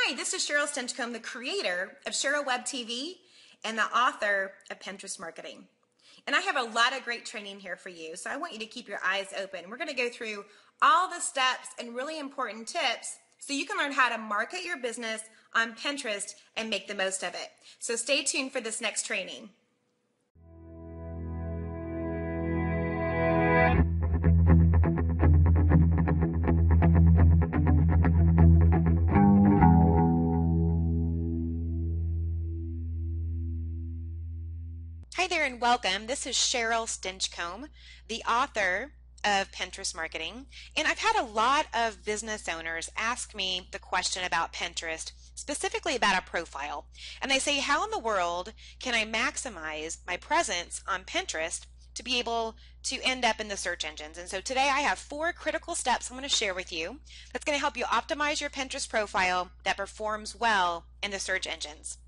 Hi, this is Cheryl Stinchcomb, the creator of Cheryl Web TV and the author of Pinterest Marketing. And I have a lot of great training here for you, so I want you to keep your eyes open. We're going to go through all the steps and really important tips so you can learn how to market your business on Pinterest and make the most of it. So stay tuned for this next training. Hi there and welcome. This is Cheryl Stinchcomb, the author of Pinterest Marketing. And I've had a lot of business owners ask me the question about Pinterest, specifically about a profile. And they say, how in the world can I maximize my presence on Pinterest to be able to end up in the search engines? And so today I have 4 critical steps I'm going to share with you that's going to help you optimize your Pinterest profile that performs well in the search engines.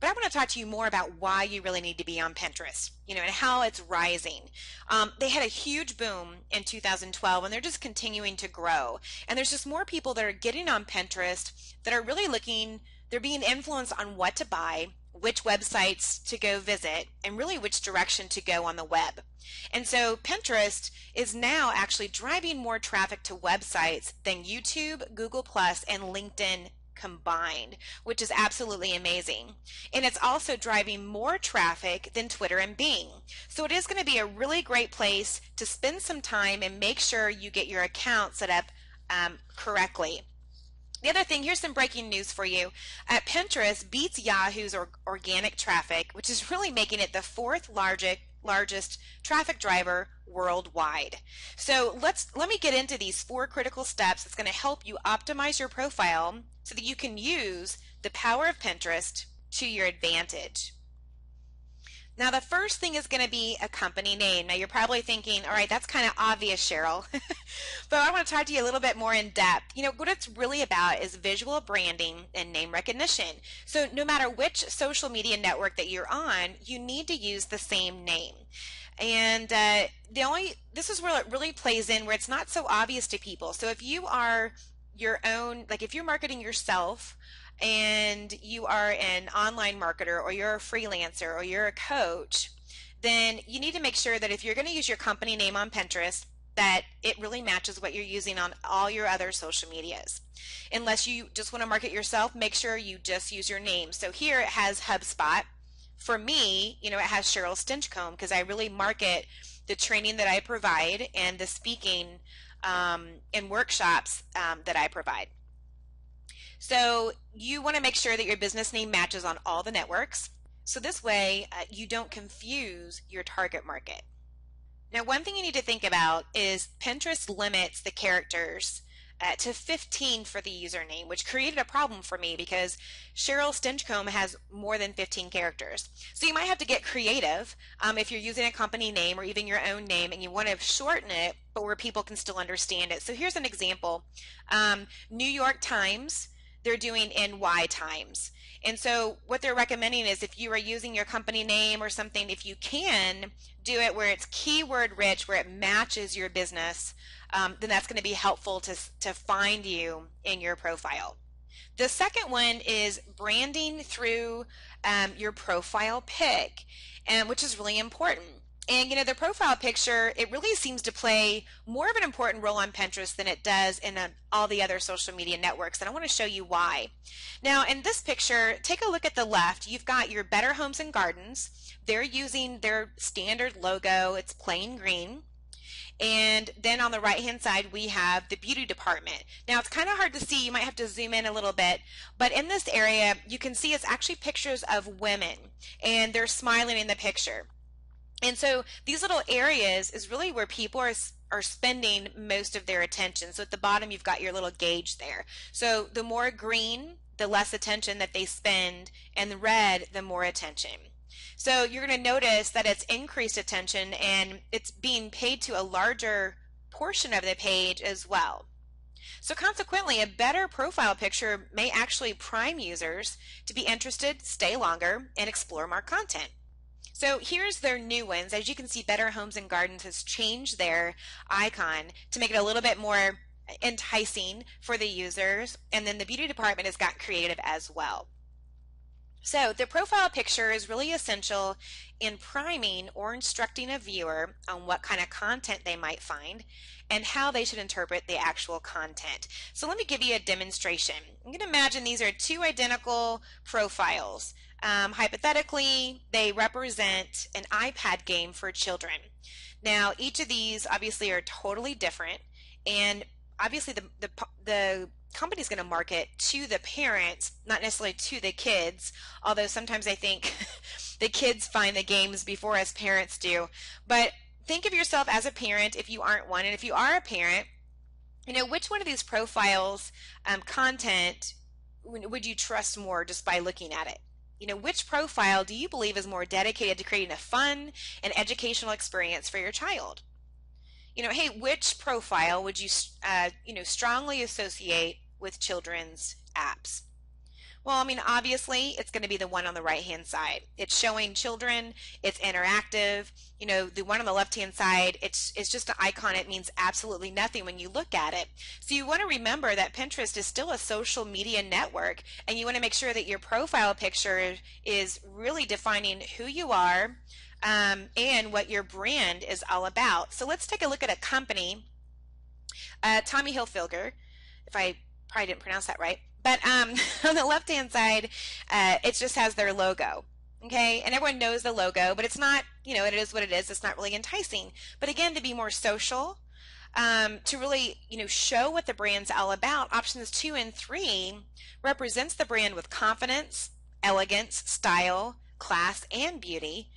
But I want to talk to you more about why you really need to be on Pinterest, and how it's rising. They had a huge boom in 2012 and they're just continuing to grow. And there's just more people that are getting on Pinterest that are really looking, they're being influenced on what to buy, which websites to go visit, and really which direction to go on the web. And so Pinterest is now actually driving more traffic to websites than YouTube, Google+, and LinkedIn combined, which is absolutely amazing. And it's also driving more traffic than Twitter and Bing. So it is going to be a really great place to spend some time and make sure you get your account set up correctly. The other thing, here's some breaking news for you. Pinterest beats Yahoo's organic traffic, which is really making it the 4th largest traffic driver worldwide. So let me get into these 4 critical steps that's going to help you optimize your profile so that you can use the power of Pinterest to your advantage. Now the first thing is going to be a company name. Now you're probably thinking, all right, that's kind of obvious, Cheryl. But I want to talk to you a little bit more in depth. What it's really about is visual branding and name recognition. So no matter which social media network that you're on, you need to use the same name. And this is where it really plays in, where it's not so obvious to people. So if you are your own, like if you're marketing yourself and you are an online marketer or you're a freelancer or you're a coach, then you need to make sure that if you're going to use your company name on Pinterest, that it really matches what you're using on all your other social medias. Unless you just want to market yourself, make sure you just use your name. So here it has HubSpot. For me, it has Cheryl Stinchcomb because I really market the training that I provide and the speaking and workshops that I provide. So you want to make sure that your business name matches on all the networks. So this way you don't confuse your target market. Now one thing you need to think about is Pinterest limits the characters to 15 for the username, which created a problem for me because Cheryl Stinchcomb has more than 15 characters. So you might have to get creative if you're using a company name or even your own name and you want to shorten it, but where people can still understand it. So here's an example. New York Times, they're doing NY Times. And so what they're recommending is if you are using your company name or something, if you can, do it where it's keyword rich, where it matches your business, then that's going to be helpful to find you in your profile. The second one is branding through your profile pic, which is really important. And the profile picture, it really seems to play more of an important role on Pinterest than it does in all the other social media networks, and I want to show you why. Now in this picture, take a look at the left. You've got your Better Homes and Gardens. They're using their standard logo. It's plain green. And then on the right hand side we have the beauty department. Now it's kind of hard to see, you might have to zoom in a little bit, but in this area you can see it's actually pictures of women and they're smiling in the picture. And so these little areas is really where people are spending most of their attention. So at the bottom you've got your little gauge there. So the more green, the less attention that they spend, and the red, the more attention. So you're going to notice that it's increased attention and it's being paid to a larger portion of the page as well. So consequently, a better profile picture may actually prime users to be interested, stay longer, and explore more content. So here's their new ones. As you can see, Better Homes and Gardens has changed their icon to make it a little bit more enticing for the users, and then the beauty department has gotten creative as well. So the profile picture is really essential in priming or instructing a viewer on what kind of content they might find and how they should interpret the actual content. So let me give you a demonstration. You can imagine these are two identical profiles. Hypothetically, they represent an iPad game for children. Now, each of these obviously are totally different, and obviously the company's going to market to the parents, not necessarily to the kids, although sometimes I think the kids find the games before us parents do. But think of yourself as a parent if you aren't one, and if you are a parent, which one of these profiles content would you trust more just by looking at it? Which profile do you believe is more dedicated to creating a fun and educational experience for your child? Hey, which profile would you, strongly associate with children's apps? Well, obviously, it's going to be the one on the right-hand side. It's showing children, it's interactive. The one on the left-hand side, it's just an icon. It means absolutely nothing when you look at it. So you want to remember that Pinterest is still a social media network, and you want to make sure that your profile picture is really defining who you are, and what your brand is all about. So let's take a look at a company, Tommy Hilfiger, if I probably didn't pronounce that right. But on the left-hand side, it just has their logo, okay? And everyone knows the logo, but it's not, it is what it is. It's not really enticing. But again, to be more social, to really, show what the brand's all about, options 2 and 3 represents the brand with confidence, elegance, style, class, and beauty.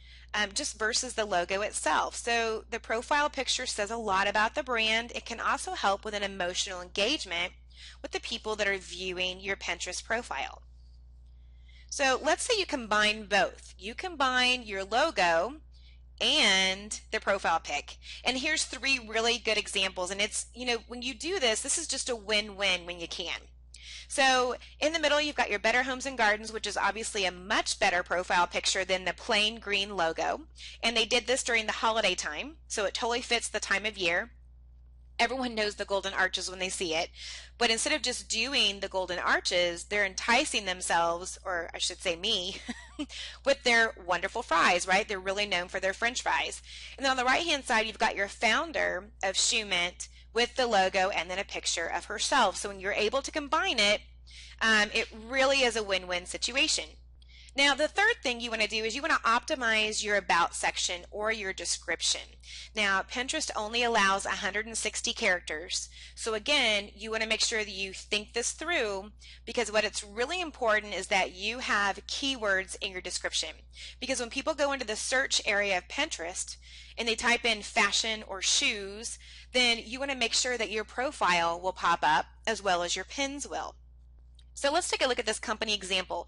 Just versus the logo itself. So the profile picture says a lot about the brand. It can also help with an emotional engagement with the people that are viewing your Pinterest profile. So let's say you combine both. You combine your logo and the profile pic. And here's 3 really good examples. And it's, when you do this, this is just a win-win when you can. So in the middle, you've got your Better Homes and Gardens, which is obviously a much better profile picture than the plain green logo. And they did this during the holiday time, so it totally fits the time of year. Everyone knows the golden arches when they see it, but instead of just doing the golden arches, they're enticing themselves, or I should say me, with their wonderful fries, right? They're really known for their French fries. And then on the right-hand side, you've got your founder of Shoe Mint with the logo and then a picture of herself. So when you're able to combine it, it really is a win-win situation. Now, the third thing you want to do is you want to optimize your About section or your description. Now, Pinterest only allows 160 characters. So again, you want to make sure that you think this through, because what it's really important is that you have keywords in your description. Because when people go into the search area of Pinterest and they type in fashion or shoes, then you want to make sure that your profile will pop up as well as your pins will. So let's take a look at this company example.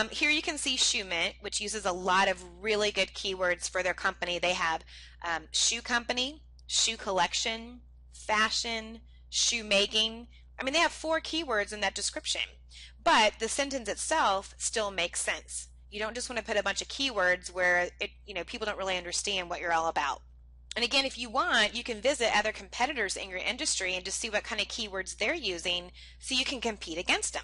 Here you can see Shoe Mint, which uses a lot of really good keywords for their company. They have shoe company, shoe collection, fashion, shoe making. They have 4 keywords in that description, but the sentence itself still makes sense. You don't just want to put a bunch of keywords where people don't really understand what you're all about. And again, if you want, you can visit other competitors in your industry and just see what kind of keywords they're using so you can compete against them.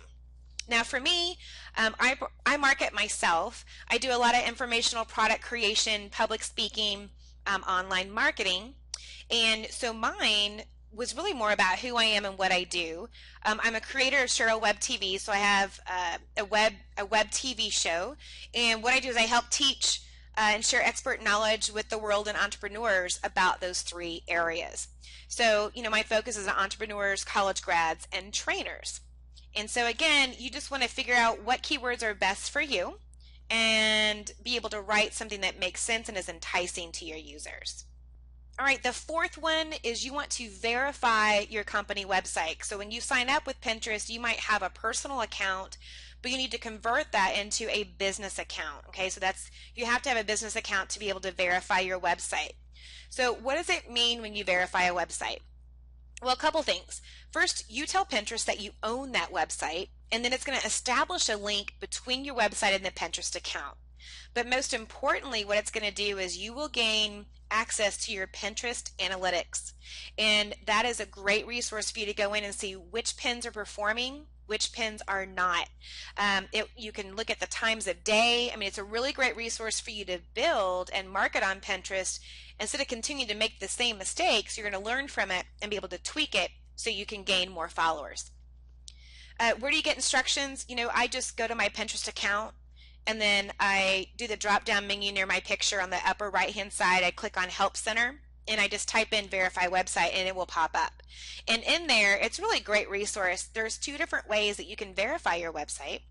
Now for me, I market myself. I do a lot of informational product creation, public speaking, online marketing, and so mine was really more about who I am and what I do. I'm a creator of Cheryl Web TV, so I have a web TV show, and what I do is I help teach and share expert knowledge with the world and entrepreneurs about those 3 areas. So, my focus is on entrepreneurs, college grads, and trainers. And so again, you just want to figure out what keywords are best for you and be able to write something that makes sense and is enticing to your users. All right, the 4th one is you want to verify your company website. So when you sign up with Pinterest, you might have a personal account, but you need to convert that into a business account. Okay, so you have to have a business account to be able to verify your website. So what does it mean when you verify a website? Well, a couple things. First, you tell Pinterest that you own that website, and then it's going to establish a link between your website and the Pinterest account. But most importantly, what it's going to do is you will gain access to your Pinterest analytics. And that is a great resource for you to go in and see which pins are performing, which pins are not. You can look at the times of day. I mean, it's a really great resource for you to build and market on Pinterest. Instead of continuing to make the same mistakes, you're going to learn from it and be able to tweak it so you can gain more followers. Where do you get instructions? I just go to my Pinterest account, and then I do the drop down menu near my picture on the upper right hand side. I click on Help Center, and I just type in verify website, and it will pop up. And in there, it's really a great resource. There's 2 different ways that you can verify your website,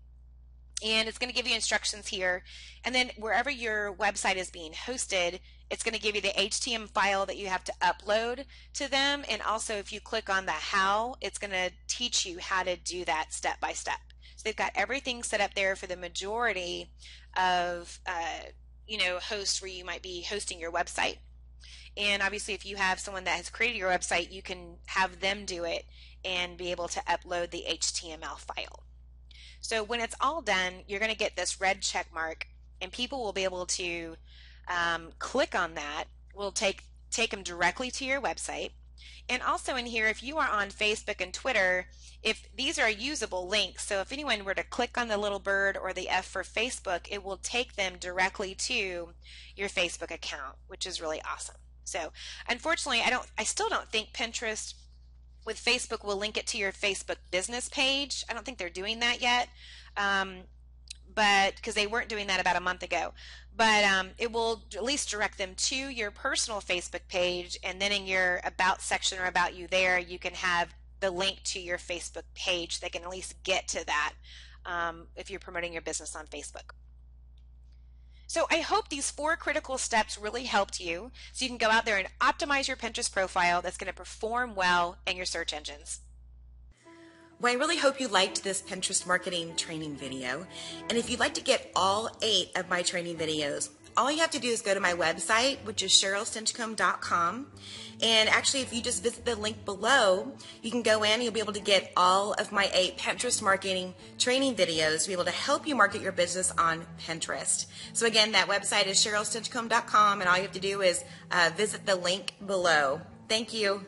and it's going to give you instructions here. And then wherever your website is being hosted, it's going to give you the HTML file that you have to upload to them. And also, if you click on the how, it's going to teach you how to do that step by step. So they've got everything set up there for the majority of hosts where you might be hosting your website. And obviously, if you have someone that has created your website, you can have them do it and be able to upload the HTML file. So when it's all done, you're going to get this red check mark, and people will be able to click on that. We'll take them directly to your website. And also in here, if you are on Facebook and Twitter, if these are usable links, so if anyone were to click on the little bird or the F for Facebook, it will take them directly to your Facebook account, which is really awesome. So unfortunately, I still don't think Pinterest with Facebook will link it to your Facebook business page. I don't think they're doing that yet, but because they weren't doing that about a month ago. But it will at least direct them to your personal Facebook page, and then in your About section or About You there, you can have the link to your Facebook page. They can at least get to that if you're promoting your business on Facebook. So I hope these 4 critical steps really helped you, so you can go out there and optimize your Pinterest profile that's going to perform well in your search engines. Well, I really hope you liked this Pinterest marketing training video. And if you'd like to get all 8 of my training videos, all you have to do is go to my website, which is SherylStinchcomb.com. And actually, if you just visit the link below, you can go in and you'll be able to get all of my 8 Pinterest marketing training videos to be able to help you market your business on Pinterest. So again, that website is SherylStinchcomb.com, and all you have to do is visit the link below. Thank you.